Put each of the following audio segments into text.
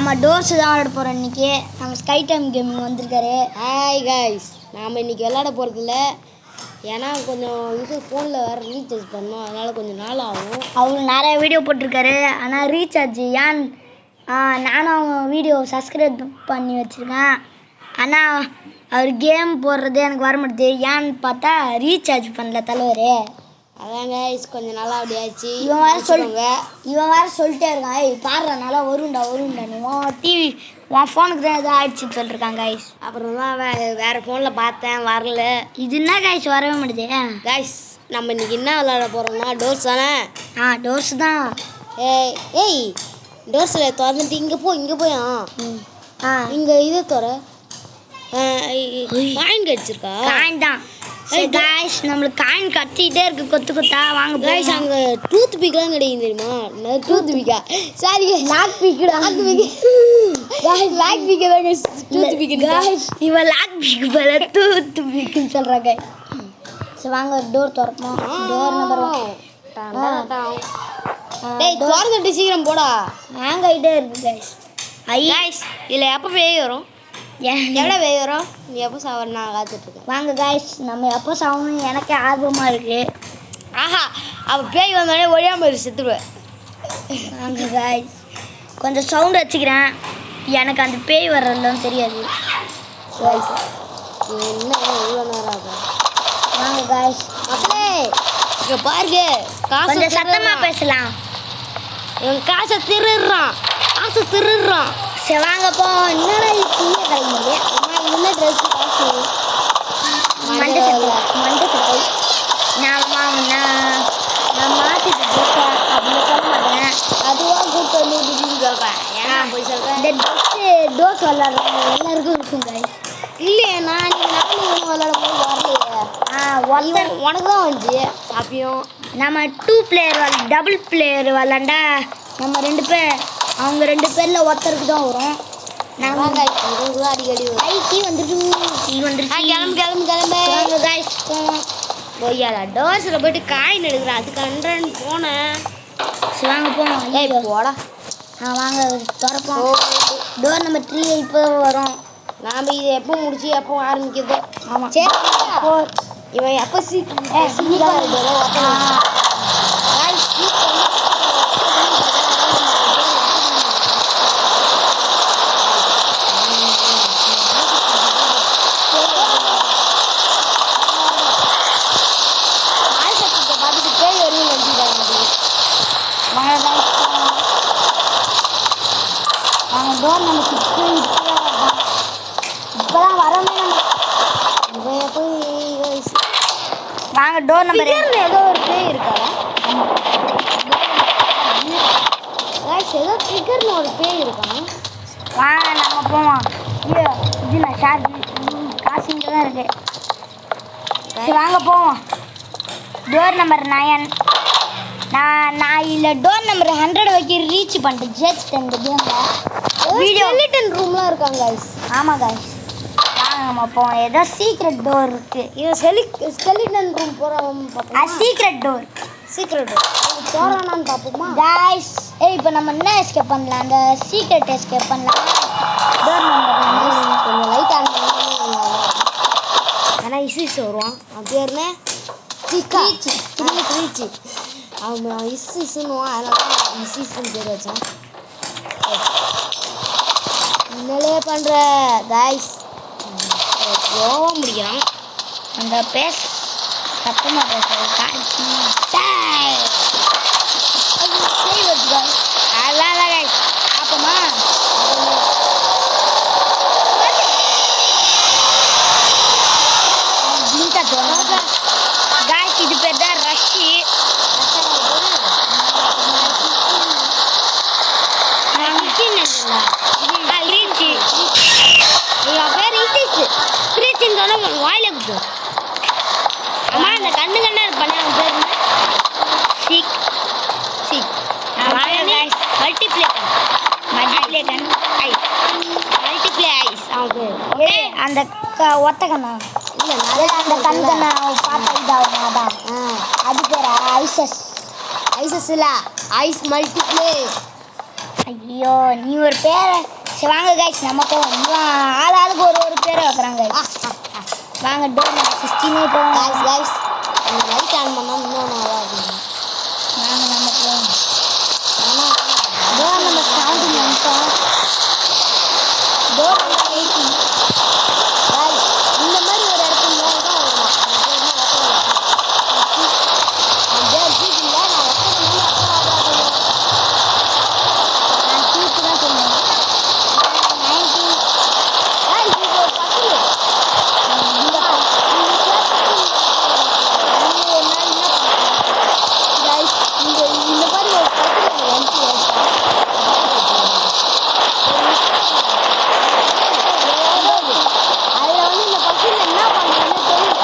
நம்ம டோர்ஸ் தான் விளையாட போகிறோம் இன்றைக்கி. நம்ம ஸ்கை டைம் கேமிங் வந்திருக்காரு. ஹாய் கைஸ், நாம் இன்றைக்கி விளையாட போகிறதில்ல. ஏன்னா கொஞ்சம் இது ஃபோனில் வேறு ரீசார்ஜ் பண்ணோம், அதனால் கொஞ்சம் நாள் ஆகும். அவர் நிறைய வீடியோ போட்டிருக்காரு. ஆனால் ரீசார்ஜ் ஏன் நானும் அவங்க வீடியோ சப்ஸ்கிரைப் பண்ணி வச்சுருக்கேன். ஆனால் அவர் கேம் போடுறது எனக்கு வர மாட்டேது. ஏன்னு பார்த்தா ரீசார்ஜ் பண்ணல தலைவர். அதாங்க கொஞ்சம் நாளாக அப்படி ஆச்சு. இவன் வேறு சொல்லிட்டே இருக்கான், ஏய் பாடுற நல்லா வருண்டா நீ டிவி உன் ஃபோனுக்கு தான் எதாவது ஆயிடுச்சுன்னு சொல்லிருக்காங்க கைஸ். அப்புறம் தான் வேறு ஃபோனில் பார்த்தேன், வரல. இது என்ன கைஸ் வரவே மாட்டேது. கைஸ் நம்ம இன்றைக்கி என்ன விளையாட போகிறோம்னா டோர்ஸ் தானே. டோர்ஸ் தான். ஏய் டோர்ஸில் திறந்துட்டு இங்கே போய் இங்கே இதை தோற காயின் கிடச்சிருக்கா? காயின் தான் கைஸ். நம்மளுக்கு காயின் கத்திக்கிட்டே இருக்கு கொத்தா. வாங்க கைஸ், அங்கே டூத் பிக்லாம் கிடைக்கும் தெரியுமா? டூத் பிக்கா sorry lock pick lock pick தான் டூத் பிக் கைஸ். இவன் லாக் பிக் பல டூத் பிக்னு சொல்கிறாங்க. சரி வாங்க டோர் திறப்போம். Door number 1. டேய் திறந்துட்டு சீக்கிரம் போடா. ஹேங் ஆகிட்டே இருக்கு கைஸ். கைஸ் இதில் எப்போ பேய் வரும்? எவ்வளோ பேய் வரும்? நீ எப்போ சாவரம் நான் காத்துட்ருக்கேன். வாங்க கைஸ், நம்ம எப்போ சாகணும் எனக்கே ஆர்வமாக இருக்குது. ஆஹா, அவள் பேய் வந்தோடனே ஒழியாமல் செத்துடுவேன். வாங்க கைஸ், கொஞ்சம் சவுண்ட் வச்சுக்கிறேன். எனக்கு அந்த பேய் வர்றதுலாம் தெரியாது. என்ன இவ்வளோ நேரம் ஆகும்? வாங்க கைஸ். மக்களே இங்கே பாருங்க, காசு கொஞ்சம் சத்தமாக பேசலாம். இவன் காசை திருடுறான். சரி வாங்க போ. என்னடா இது தீய கிடைக்குது? என்ன ட்ரெஸ்ஸு காசு மண்டை சட்டை நான் மாற்றிட்டு ட்ரெஸ்ஸை அப்படின்னு சொல்ல மாட்டேன். அதுவாக கூப்பிட்டு வந்து விட்டுன்னு சொல்கிறேன். ஏன்னா போய் சொல்கிறேன். இந்த டோஸ் விளாட்றவங்க எல்லாருக்கும் இருக்கும் கைஸ். இல்லையே, நான் நானும் விளையாடும் போது வரலையே. உனக்கு தான் வந்துச்சு. அப்பயும் நம்ம 2 பிளேயர் டபுள் பிளேயர் விளாண்டா நம்ம 2 பேர், அவங்க 2 பேரில் ஒருத்தருக்கு தான் வரும். நாங்கள் அடிக்கடி ஐடி வந்துருச்சு. கிளம்பு கைஸ் போவோம். ஒய்யாடா டோர்ஸில் போய்ட்டு காயின் எடுக்கிறேன், அது கண்ட்ரன் போனேன். சரி வாங்க போவோம். ஏய் போடா. வாங்க திறப்போம். டோர் நம்பர் 3 இப்போ வரும். நாம் இது எப்போ முடிச்சு எப்போ ஆரம்பிக்கிறதோ. ஆமாம் சரி இவன் எப்போ சீக்கிரம் டோர் நம்பர் 6 இப்போதான் வரமே. வாங்க டோர் நம்பர் ஏதோ ஒரு பேய் இருக்கா? ஏதோ ட்ரிகர்னு ஒரு பேய் இருக்கான். வாங்க நம்ம போவோம். இது நான் ஷார்ஜ் காசு இங்கே தான் இருக்கு. சரி வாங்க போவோம். Door number 9. நான் இல்லை டோர் நம்பர் 100 வரைக்கும் ரீச் பண்ணிட்டேன். ஜெயிச்சிட்டேன் இந்த கேமில். வீடியோ ஸ்கெலிட்டன் ரூம்லாம் இருக்காங்க கைஸ். ஆமாம் கைஸ், வாங்க நம்ம போவோம். ஏதோ சீக்ரெட் டோர் இருக்குது. இது ஸ்கெலிட்டன் ரூம் போகிறோம் பார்ப்போம். சீக்ரெட் டோர் போகிறானான்னு பார்ப்போமா கைஸ்? இப்போ நம்ம என்ன எஸ்கேப் பண்ணலாம்? அந்த சீக்ரெட் எஸ்கேப் பண்ணலாம். டோர் நம்பர் கொஞ்சம் லைட் ஆன் பண்ணி. ஆனால் இசு வருவான். அவன் பேருனே க்ரீச்சி. அவன் இசுன்னுவான், அதனால தான் இசுன்னு பேர் வச்சான். என்னலே பண்ணுற கைஸ்? யோவா முடிக்கிறான். அந்த சத்தமாக பேசுறது அதான் கைஸ். அப்பமா கைஸ், இது பேர் தான் ரஷ்ஷி. வாயில குத்து. அம்மா அந்த கண்ணு பண்ண அவன் பேர் மல்டிப்ளே ஐஸ் அவன் பேர். அந்த ஒத்த கண்ணா இல்லை அந்த கண் கண்ணா பார்த்தா இதாகும். அதான் அது பேர் ஐசஸ். ஐசஸ் இல்லை, ஐஸ் மல்டிப்ளே. ஐயோ நீ ஒரு பேரை சரி வாங்க கைஸ் நம்ம போவோம் இவன் ஆளுக்கு ஒரு பேரை வைக்கிறாங்க வாங்க டோர் நம்பர் 16 போவோம் கைஸ் அந்த லைட் ஆன் பண்ணால் இன்னும் நல்லா இருக்கும். வாங்க நம்ம போவோம் ஆனால் டோர் நம்பர் 17 வந்துட்டோம் டோர் நம்பர் 18 கைஸ் இந்த மாதிரி ஒரு இடத்துல தான் வருவான். நான் தூக்கு தான் சொல்லுவேன் 19 இந்த மாதிரி ஒரு அதில் வந்து இந்த பசங்க என்ன பண்ணுறதுன்னு தெரியல.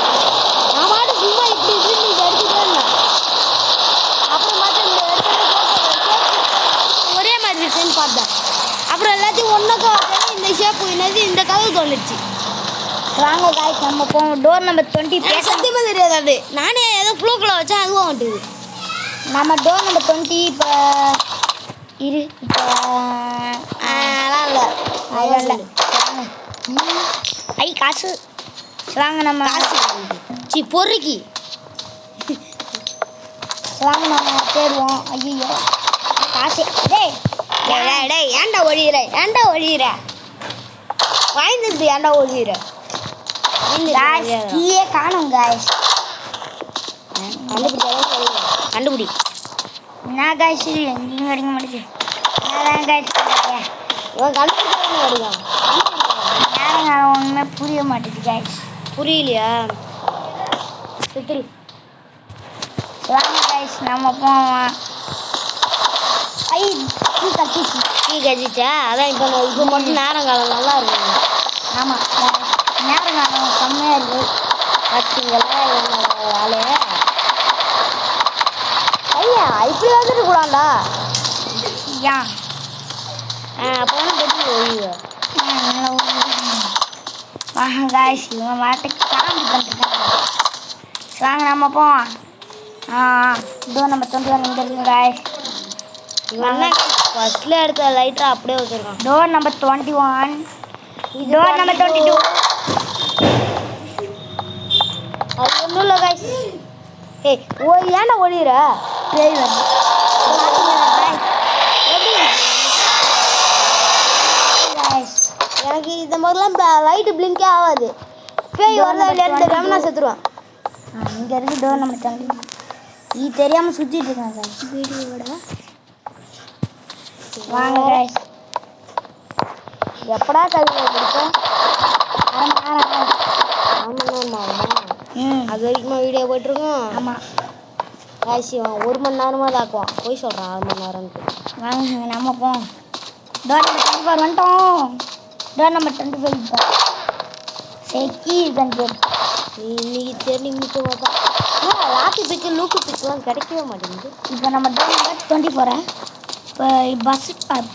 நான் பாட்டு சும்மா இப்படி இப்படின்னு எடுத்துட்டே இருந்தேன். அப்புறம் பார்த்தா இந்த இடத்துல ஒரே மாதிரி இருக்குன்னு பார்த்தேன். அப்புறம் எல்லாத்தையும் ஒன்றாக்கா பார்த்தேன். இந்த ஷேப்பு என்னது இந்த கலருக்கு வந்துடுச்சு. வாங்க கைஸ் நம்ம போவோம் டோர் நம்பர் 20 எனக்கு சத்தியமாக தெரியாது அது. நானே ஏதோ ஃப்ளோக்குள்ள வச்சா அதுவும் வந்துடுது. நம்ம டோர் நம்பர் 20 இப்போ இரு இப்போ அதெல்லாம் இல்லை அதெல்லாம் இல்லை ஐ காசு சரி, வாங்க நம்ம காசு சி பொறுக்கி சரி, வாங்க நம்ம தேடுவோம் ஐயோ காசு டேய் டேய் டேய் ஏன்டா ஒழியிற வாய்ந்துட்டு ஏன்டா ஒழியிற காய்ஸ் கீயே காணும் காய்ஸ் கண்டுபிடி என்ன காய்ஸ் எங்கேயும் கிடைக்க மாட்டேங்குது அதான் காய்ஸ் இவன் கண்டுபிடிச்சாலும் வருவான். நேரம் ஒன்றுமே புரிய மாட்டேங்குது காய்ஸ் புரியலையா சுத்துரு வாங்க காய்ஸ் நம்ம போவோம் ஐ டீ கட்டிச்சு டீ கழிச்சா அதான் இப்போ மட்டும் நேரங்காலம் நல்லா இருக்கும். ஆமாம் நேரம் செம்மையாக இருக்குது பார்த்தீங்களா என்னோட வேலையை ஐயா இப்படி வந்துட்டு கூடாண்டா ஏன் அப்போ பெட்டி ஒழிவு நல்லா வாங்க காய்ஸ் இவன் வாட்டுக்கு காமெடி பண்ணிருக்காங்க வாங்க நம்ம போவோம் இதோ நம்ம 21 இங்கே இருக்குங்க காய்ஸ் இவன் ஃபர்ஸ்ட்ல எடுத்த லைட்டரை அப்படியே வச்சுருக்கான். டோர் நம்பர் 21 டோர் நம்பர் 22 அது ஒன்றும் இல்லை கைஸ். ஏய் ஏன்டா ஒழியிற பேய் வருது எப்படி காய்ஸ் எனக்கு இந்த மாதிரிலாம் லைட்டு பிளிங்கே ஆகாது. பேய் வரல இல்லையான்னு தெரியாமல் நான் செத்துருவேன். இங்கே இருக்கு டோர் நம்பர் 22 நீ தெரியாமல் சுற்றிட்டு இருக்காங்க காய்ஸ் வீடியோட வாங்க காய்ஸ் எப்படா கல்வி கொடுத்தோம் ஆமாம் அது வரைக்கும் வீடியோ போயிட்டுருக்கோம். ஆமாம் காய்ச்சி 1 மணி நேரமாக தாக்குவான் போய் சொல்கிறான் 6 மணி நேரம்ட்டு. வாங்க நம்ம போவோம் டோர் நம்பர் 24 வந்துட்டோம் டோர் நம்பர் 25 இப்போ சரி கீ இருக்கான்னு கேட்டு இன்னைக்கு தேடி மிச்ச பார்த்தா லாட்டி பிக்கு லூக்கு பிக்குலாம் கிடைக்கவே மாட்டேங்குது. இப்போ நம்ம டோர் நம்பர் 24 இப்போ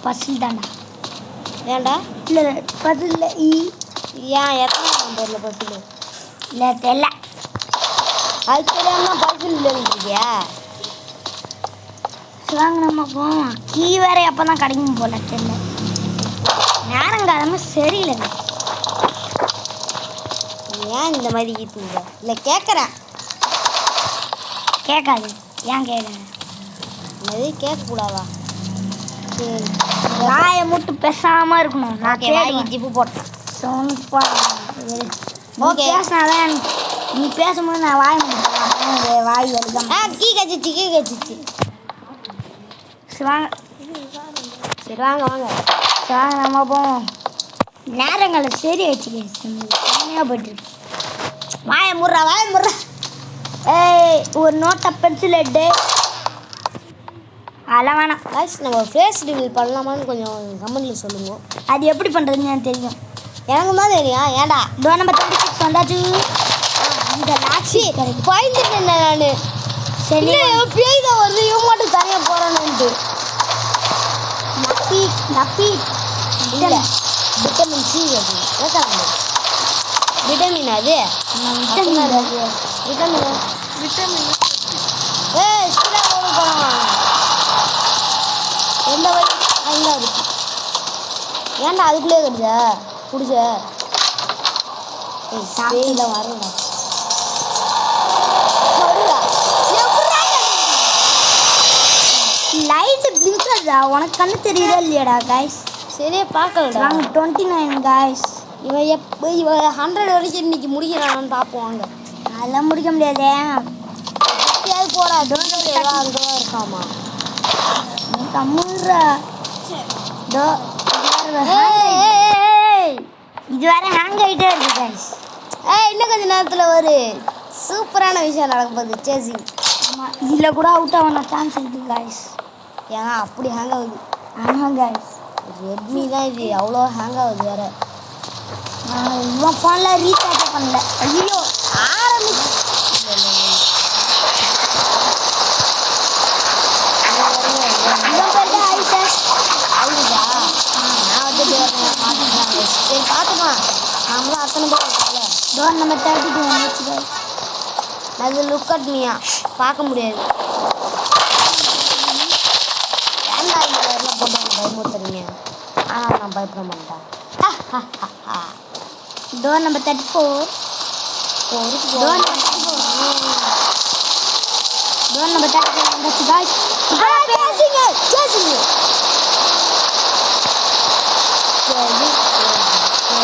பஸ்ஸில் தாண்டா ஏன்டா இல்லை பஸ்ஸில் ஏன் எத்தனை நம்பரில் பஸ்ஸில் இல்லை தெரியல அது தெரியாமல் பஸ்ஸில் இல்லைன்றிருக்கியா? வாங்க நம்ம போவோம் கீ வேற எப்போ தான் கிடைக்கும் போல தெரியல நேரங்காலமே சரியில்லை ஏன் இந்த மாதிரி ஈத்துங்க இல்லை கேட்குறேன் கேட்காது ஏன் கேட்குறேன் என்னது கேட்கக்கூடாதா? சரி வாயை மூட்டு பேசாமல் இருக்கணும் நான் ஓகே வாங்கி தேடுவேன் ஜிப்பு போட்டேன். சொன்னுப்பா நீ Okay. பேசினாதான் நீ பேசும்போது நான் வாய் முடிப்பேன் வாய் வலிதான் கீ கச்சிச்சு சரி வாங்க சரி வாங்க சரி வாங்க நம்ம போவோம் நேரங்களை சரி வச்சுக்க போயிட்டுருக்கு வாயை முடுறா ஏய் ஒரு நோட்டை பென்சில் எட்டு அதெல்லாம் வேணாம் காய்ஸ் நம்ம ஃபேஸ் ரிவீல் பண்ணலாமான்னு கொஞ்சம் கமெண்ட்டில் சொல்லுங்க. அது எப்படி பண்ணுறதுன்னு எனக்கு தெரியும் எனக்கு தான் தெரியும். ஏன்டா டோர் நம்பர் 26 வந்தாச்சு இந்த லாட்சி பயந்துட்டேன் நான். சரி பேய் தான் வருது இவன் மட்டும் தனியாக போகிறானுன்ட்டு. நப்பி இல்லை விட்டமின் சி அது கேட்கலாம். விட்டமின் அது விட்டமின் ஏய் சீரா போகணும் எந்த வழி அங்கே இருக்கு. ஏன்டா அதுக்குள்ளே கிடைச்சா பிடிச்ச பேயில வரல லைட் பிளிங்கர்டா உனக்கு கண்ணு தெரியுதா இல்லையாடா गाइस சரியா பார்க்கலடா நாங்க 29 गाइस இவன் 100 வரைக்கும் இன்னைக்கு முடிக்கிறான்னு பார்ப்போம் வாங்க அதெல்லாம் முடிக்க முடியாதே எப்படியாவது போடா டோன்ட் ஏதோ அங்கே இருக்காமா நீ கம்முறா டோ இது வேற ஹேங் ஆயிட்டே இருக்கு गाइस இன்னும் கொஞ்ச நேரத்தில் ஒரு சூப்பரான விஷயம் நடக்க போகுது சேசிங் ஆமா இதுல கூட அவுட் ஆகணும் சான்ஸ் இருக்கு गाइस ஏன்னா அப்படி ஹேங் ஆகுது ஆமா गाइस ரெட்மி தான் இது அவ்வளோ ஹேங் ஆகுது வேற இவன் ஃபோனில் ரீசார்ஜ் பண்ணல ஐயோ ஆரம்பிச்சு இவன் பேர் தான் ஆயிட்டேன் அழுதா நான் வந்து பார்த்துக்கலாம் சரி பார்த்துக்கலாம் நம்மளும் அத்தனை பேர் இருக்காங்களே டோர் நம்பர் 32 வந்துச்சு guys அது லுக் அட் மீயா பார்க்க முடியாது ஏன்டா இந்த மாதிரிலாம் போட்டு எனக்கு பயமுறுத்துறீங்க ஆனால் நான் பயப்பட மாட்டேன் டோர் நம்பர் 34 டோர் நம்பர் 34 வந்துச்சு guys சேசிங்க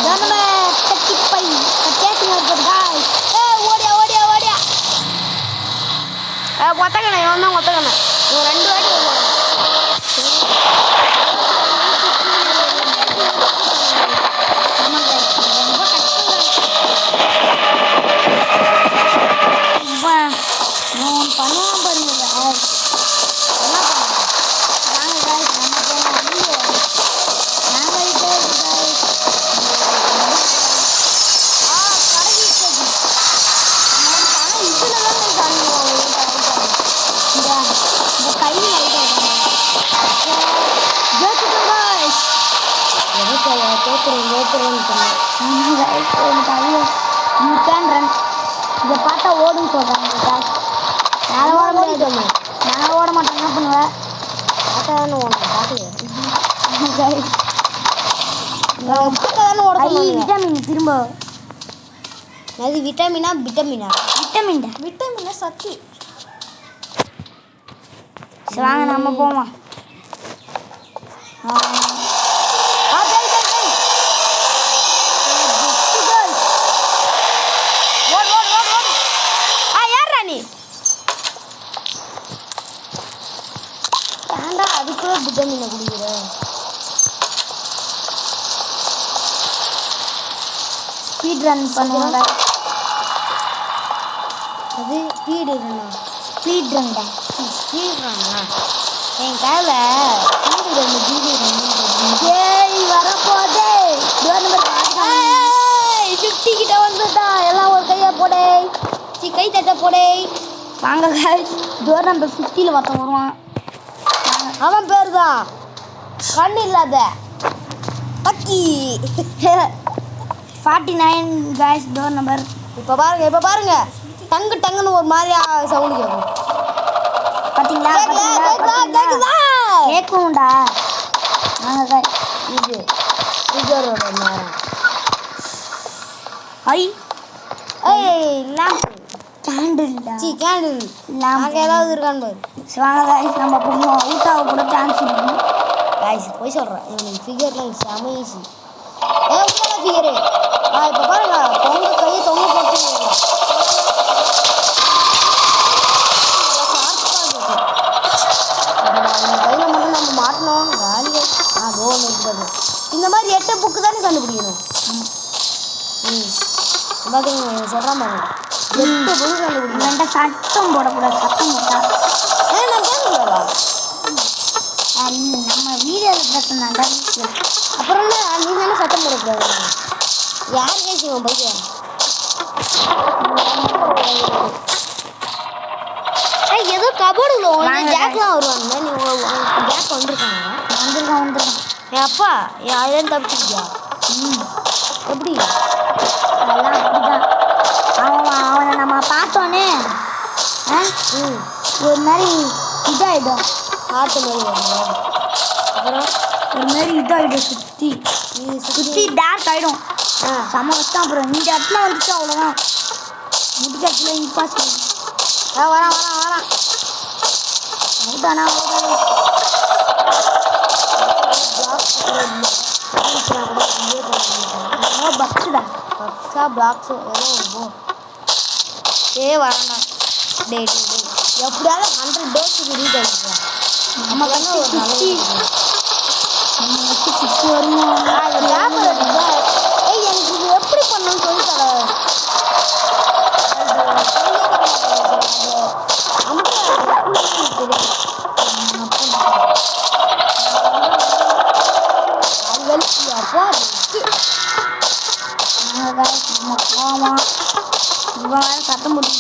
டோர் நம்பர் 35 சேசிங் இருக்குது guys ஓடியா ஓடியா ஓடியா ஒத்தக்கண்ணே இவன் தான் ஒத்தக்கண்ணே இவன் 2 வாட்டி ஆமா guys ரொம்ப கஷ்டம் நான் பண்ணுவான் பாருங்க guys என்ன பண்ணுவாங்க வாங்க guys நம்ம போலாம் ஐயோ நான் போயிட்டே இருக்கு guys இந்த கையில் இதை பார்த்தா ஓடுன்னு சொல்கிறாங்க நான் ஓட முடியாது நான் ஓட மாட்டேன் என்ன பண்ணுவேன் விட்டமின் திரும்ப அது விட்டமினா விட்டமினா விட்டமினா சக்தி சரி வாங்க நம்ம போவோம் ஏன்டா அதுக்குள்ள விட்டமினை குடிக்கிற ஸ்பீட் ரன் பண்ணுவாங்க அது ஸ்பீடு ஸ்பீட் ரன்டா ஸ்பீட் ரன்னா என் கையில் ஸ்பீடு 2 ஜிபி ஏய் வரப்போதே டோர் நம்பர் 50 கிட்ட வந்துட்டா எல்லாம் ஒரு கையை போடே கை தட்ட போடே வாங்க guys டோர் நம்பர் 50ல ஒருத்தன் வருவான் அவன் பேர் தான் கண்ணு இல்லாத பக்கி 49 guys டோர் நம்பர் இப்போ பாருங்க டங்கு டங்குன்னு ஒரு மாதிரியா சவுண்ட் கேட்கும் பாத்தீங்களா கேக்கும்டா வாங்க guys இது ட்ரிகரோட நேரம் ஐ ஏய் லேம்ப் கேண்டில் கேண்டில் நாங்கள் ஏதாவது இருக்கான்னு பாரு வாங்க guys நம்ம போவோம் அவுட் ஆக கூட சான்ஸ் இருக்கு guys போய் சொல்கிறேன் இவனுக்கு ஃபிகர்லாம் செம ஈஸி உள்ள ஃபிகரு இப்போ பாருங்க கையை தொங்க போட்டு கையில் மட்டும் நம்ம மாட்டணும் காலியாக லோன் இருக்குது இந்த மாதிரி 8 புக்கு தானே கண்டுபிடிக்கணும் பார்த்தீங்க சொல்கிறான் பாருங்க 8 புக்கு கண்டுபிடிக்கணும் இல்லைண்டா சத்தம் போடக்கூடாது சத்தம் போட்டா நான் கேட்கல நம்ம வீடியோவில் பார்த்தோம்னாண்டா அப்புறம் என்ன நீ தானே சத்தம் போடக்கூடாது யார் பேசுவோம் பையன் ஏதோ கபோர்டுல ஜாக்லாம் வருவாங்க நீ ஜாக் வந்துருக்காங்க என் அப்பா என் அதுலேருந்து தப்பிச்சிருக்கியா எப்படி அதெல்லாம் அப்படிதான் அவனை நம்ம பார்த்தோன்னே ஒரு மாதிரி இதாகிடும் ஆட்டு மாதிரி வருங்க அப்புறம் ஒரு மாதிரி இதாகிடும் சுற்றி டார்க் ஆகிடும். செம கஷ்டம். அப்புறம் இந்த இடத்துல வந்துச்சு அவ்வளோதான் முடிக்கிறதுல இம்பாஸ் வரான் அவுட்டானா பக்ஸுடா பிளாக்ஸ் ஏதோ வரான்டா. டே எப்படியாவது 100 டோஸுக்கு ரீச் ஆகிடுவோம். நம்ம கண்ணு ஒரு சுற்றி வருவோம். எனக்கு இது எப்படி பண்ணணும்னு சொல்லி தர இவன் சத்தம் போட்டு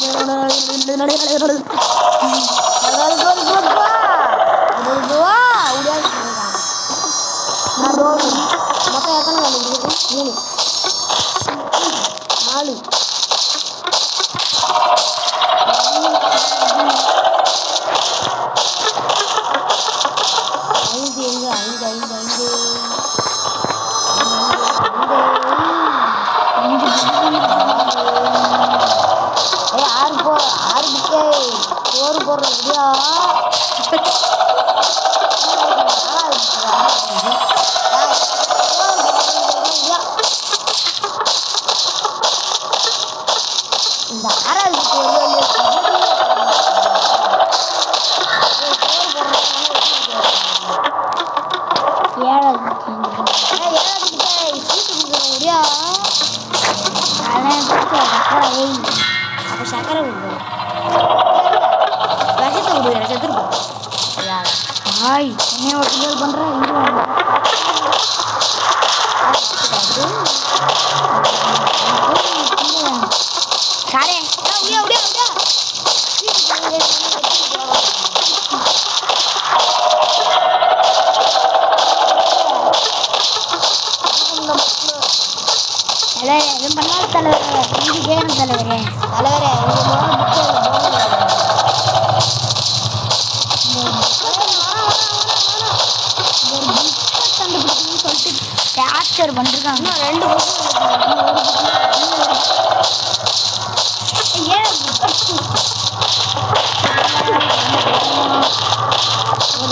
மொத்தம் எத்தனை வேலை இருக்குது? 3 4 5 எங்க 5 6 புக்கே சோறு போடுற முடியா இந்த 6வது முடியா அப்போ சக்கரை கொடுக்குறேன். விஷத்தை கொடுக்குறேன் செத்துருப்போம். ஹாய் என்ன ஒரு கிண்டல் பண்ணுறேன். சாரே எதுவும் பண்ணாத தலைவரே. இது வேணும் தலைவரே. தலைவரே கண்டுபிடிக்கணும்னு சொல்லிட்டு கேப்சர் பண்ணிருக்காங்க. இன்னும் 2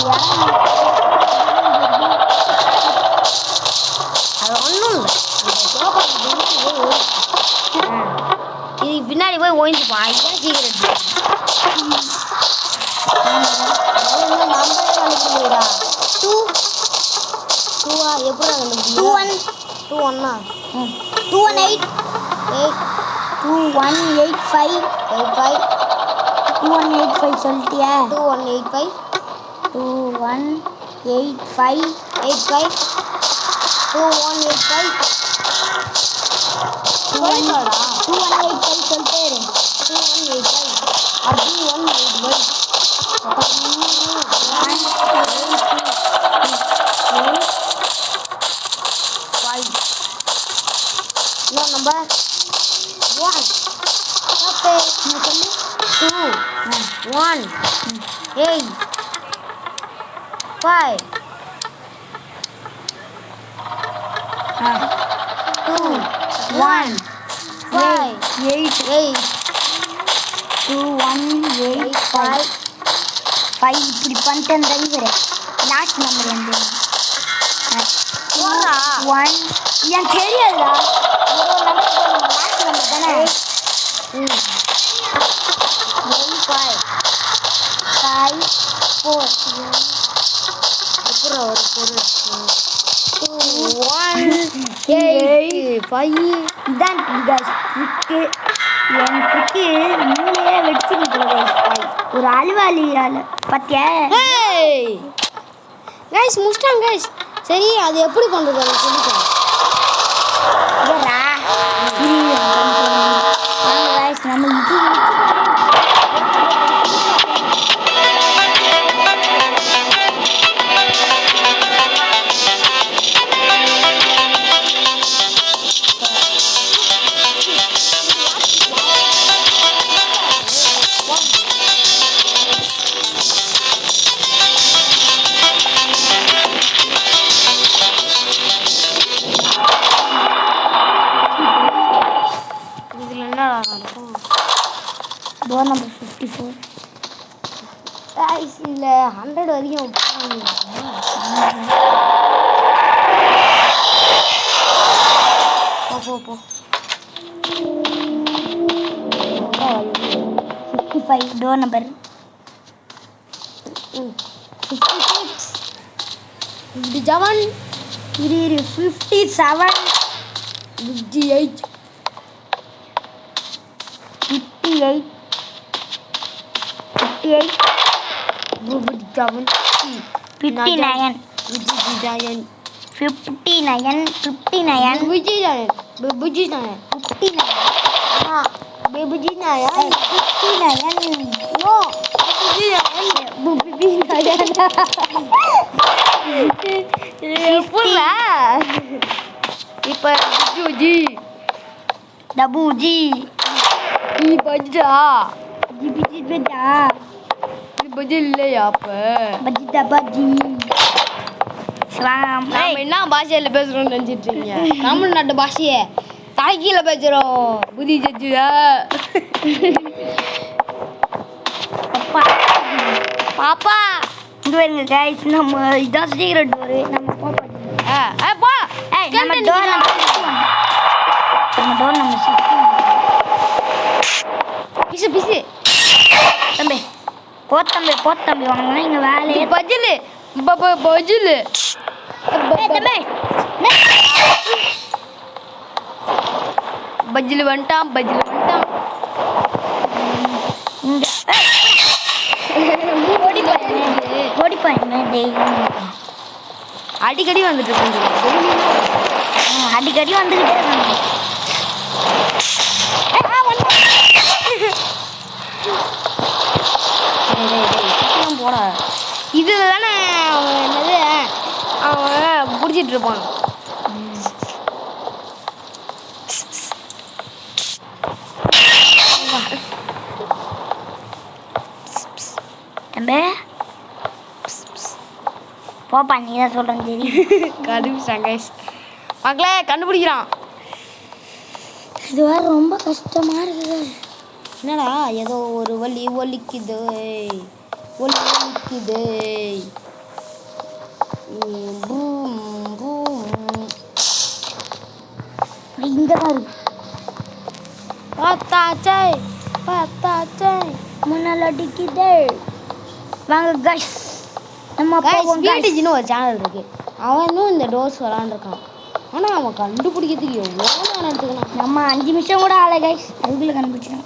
அது ஒன்றும் இதுக்கு பின்னாடி போய் ஓய்ந்துப்பா. இதுதான் சீக்கிரம் நம்பரே கண்டுபிடிக்கிறா. 2 எப்படி கண்டுபிடிக்கிறா? 2 2185 2185 சொல்லிட்டியா? 2185 2185 2185 சொல்லிட்டே இரு. 2185 or 2185 no number 1 okay என்ன சொல்லு? 2 1 8 5 2 1 5 8 8 2185 5 இப்படி பண்ணிட்டேன் டிரைவரு. லாஸ்ட் நம்பர் வந்து போடுறா. 1 எனக்கு தெரியாதுடா. ஒரு நம்பர் லாஸ்ட் நம்பர் தானே. 8 5 5 4 அப்புறம் ஒரு பொருள் 2 1 8 5 இதான் ட்ரிக்கு. என் ட்ரிக்கு மூளையே வெடிச்சிருக்குது. ஒரு அலுவாலியால் பார்த்தியா? கைஸ் முடிச்சிட்டாங்க கைஸ். சரி அது எப்படி பண்ணுறது எனக்கு சொல்லிட்டேன். நம்ம இது டோர் நம்பர் 54. இல்லை 100 வரைக்கும் போ 55 டோர் நம்பர் 56 57 இரு 57 58 58 59 இப்போ டபுஜி பஜ்ஜா ஜிபிஜி பெஜா பஜ்ஜி இல்லையா அப்ப பஜ்ஜி டபாஜி சலாம். நாம என்ன பாஷையில பேசுறோம்னு நினைச்சிட்டு இருக்கீங்க? தமிழ்நாட்டு பாஷையே தலைக்கீழ பேசுறோம். புதி ஜட்ஜியா அப்பா பாப்பா இங்க வருங்க गाइस. நம்ம இதான் சீக்ரெட் டோர். நம்ம பாப்பா போ நம்ம டோர் நம்பர் 61. பிசு தம்பி போத்தம்பி வாங்க இங்க வேலையே பஜ்ஜிலு பஜ்ஜிலு தம்பி பஜ்ஜிலு வந்துட்டான் இங்க ஓடி போய் அடிக்கடி வந்துட்டு இருக்கு. அடிக்கடி வந்துகிட்டே இருக்காங்க. போட இதுல தானே என்னது அவன் பிடிச்சிட்டு இருப்பான். தம்பி போப்பா நீ தான் சொல்கிறேன் தெரியும். கண்டுபிடிச்சான் கைஸ். மக்களே கண்டுபிடிக்கிறான். இது வேறு ரொம்ப கஷ்டமாக இருக்குது. என்னடா ஏதோ ஒரு வலி ஒலிக்குது இங்கே தான் இருக்கு. பார்த்தாச்சே முன்னால் அடிக்குது. வாங்க கைஸ் நம்ம வீட்டுச்சின்னு ஒரு சேனல் இருக்கு. அவனும் இந்த டோர்ஸ் விளாண்டுருக்கான். ஆனால் அவன் கண்டுபிடிக்கிறதுக்கு எவ்வளோ நேரம் எடுத்துக்கணும். நம்ம 5 நிமிஷம் கூட ஆலை கைஸ் அதுக்குள்ளே கண்டுபிடிச்சிடும்.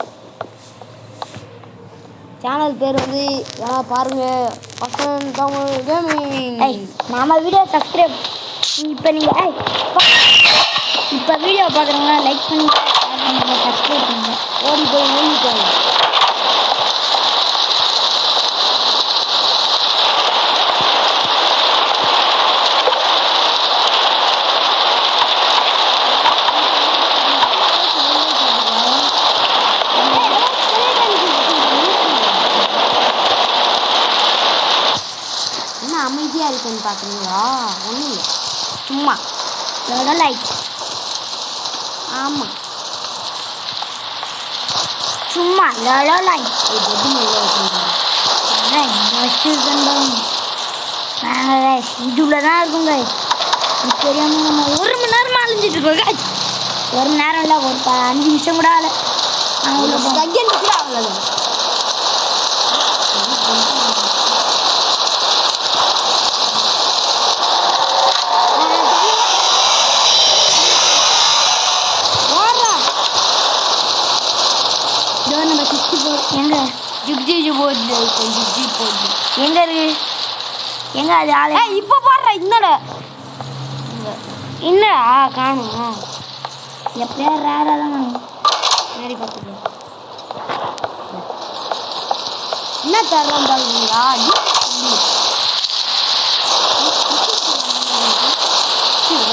சேனல் பேர் வந்து பாருங்க வசந்த் தமிழ் கேமிங். நம்ம வீடியோ சப்ஸ்கிரைப் நீங்கள் இப்போ வீடியோ பார்க்குறவங்க லைக் பண்ணி சப்ஸ்கிரைப் பண்ணுங்க. ஓடி போய் ஊழிட்டாங்க. என்ன அமைதியாக இருக்குன்னு பார்க்குறீங்களா? ஒன்றும் இல்லை, சும்மா லைக். ஆமாம் சும்மா லைக். இதுல தான் இருக்கும் கைஸ். இது தெரியாமல் நம்ம 1 மணி நேரமாக அழிஞ்சிட்டு இருக்கோம் கைஸ். 1 மணி நேரம் இல்லை, ஒரு 5 நிமிஷம் கூட ஆகலை. செகண்ட் கூட ஆகலை. டோர் நம்பர் 64 எங்க ஜிப்ஜி போகுது. எங்க இருக்கு? எங்க அது ஆளு? இப்போ பாடுற என்னடா காணும். எப்படியா ரேராக தான் காணும். நேரி பார்த்துக்க. என்ன தரலாம் பாருங்களா?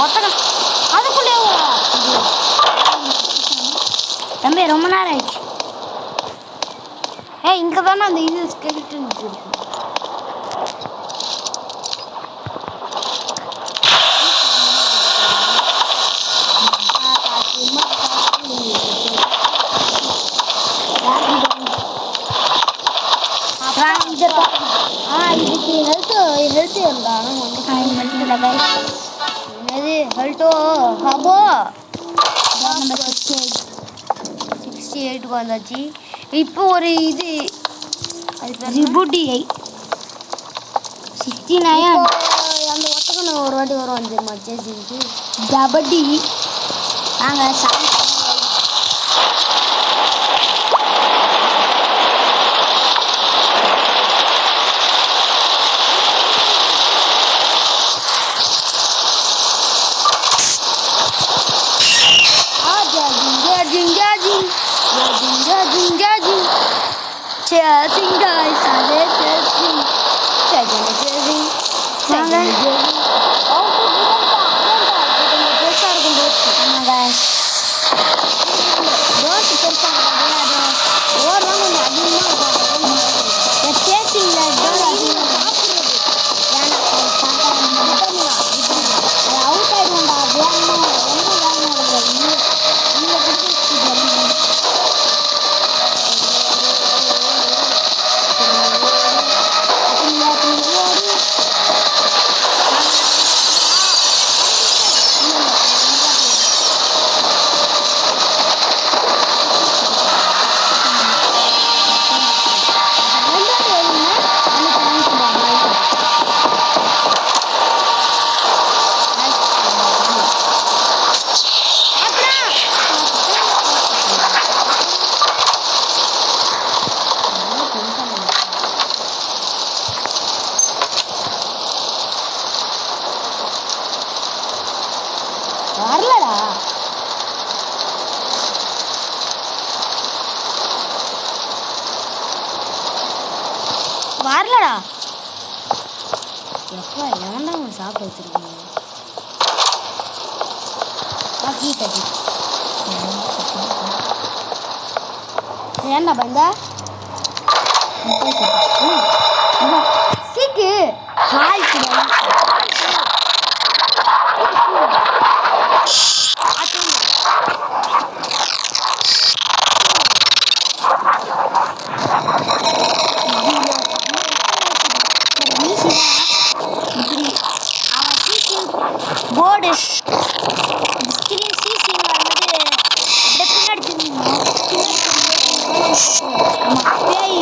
ஒத்தகம் அதுக்குள்ளே தம்பி ரொம்ப நேரம் ஆயிடுச்சு. இங்கே தானே அந்த இது ஸ்கெலிட்டன் இருக்கு. வரும்டா ஆனால் வந்து அது மட்டும் இல்லை guys. என்னது ஹல்டோ ஹபோ டோர் நம்பர் 68. 68க்கு வந்தாச்சு. இப்போ ஒரு இது அது பேர் என்ன? ஜிபுடியை 69. இப்போ அந்த ஒட்டக்கண்ணு ஒரு வாட்டி வரும் தெரியுமா சேசிங்க்கு. ஜபடி நாங்கள் சாமி Chasing guys, are chasing. Chasing. வரலடா. வரலடா. எப்பா எவன்டா அவன் சாப்பிட வச்சிருக்கீங்க? பாக்கி கட்டி ஏன்டா பந்தா சீக்கு ஹாய் போர்டு ஸ்கிரீன் சீசிங் வரும்போது அப்படியே பின்னாடி ஆமாம் பேய்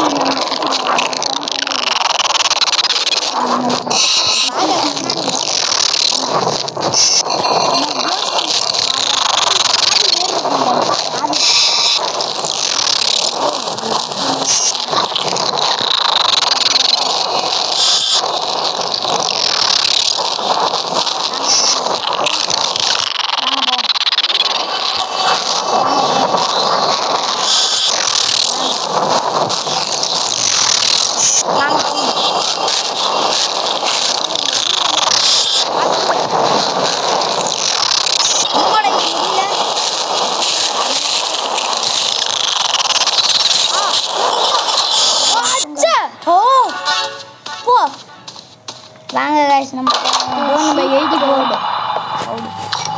வாங்க guys நம்ம டோர் நம்பர் 84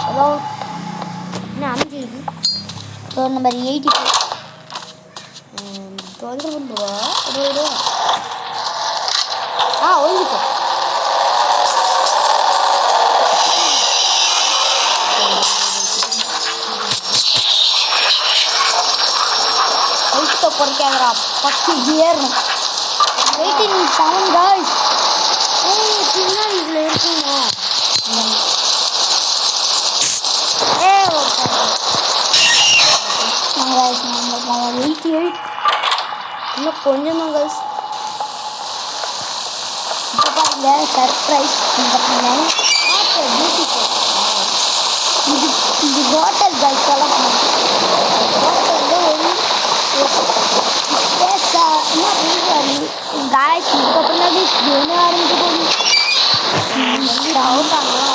ஹலோ என்ன அஞ்சு இது டோர் நம்பர் 84 தொந்தரவு பண்ணுவா ஒழிஞ்சிக்கோ ஒழிச்சிக்க பொறுக்காதரா பக்கி ஏறணும் 87 guys பின்னாடி இதில் இருக்குங்க guys நம்ம 88 இன்னும் கொஞ்சம் தான் guys. இப்போ பாருங்க சர்ப்ரைஸ் பார்த்தீங்கன்னா இது இது ஹோட்டல் guys எல்லாம் ஹோட்டலில் ஒரு என்ன பண்ணுறாரு guys இதுக்கப்புறம் தான் என்ன ஆரம்பிக்க போகுது அவுட்டாங்களா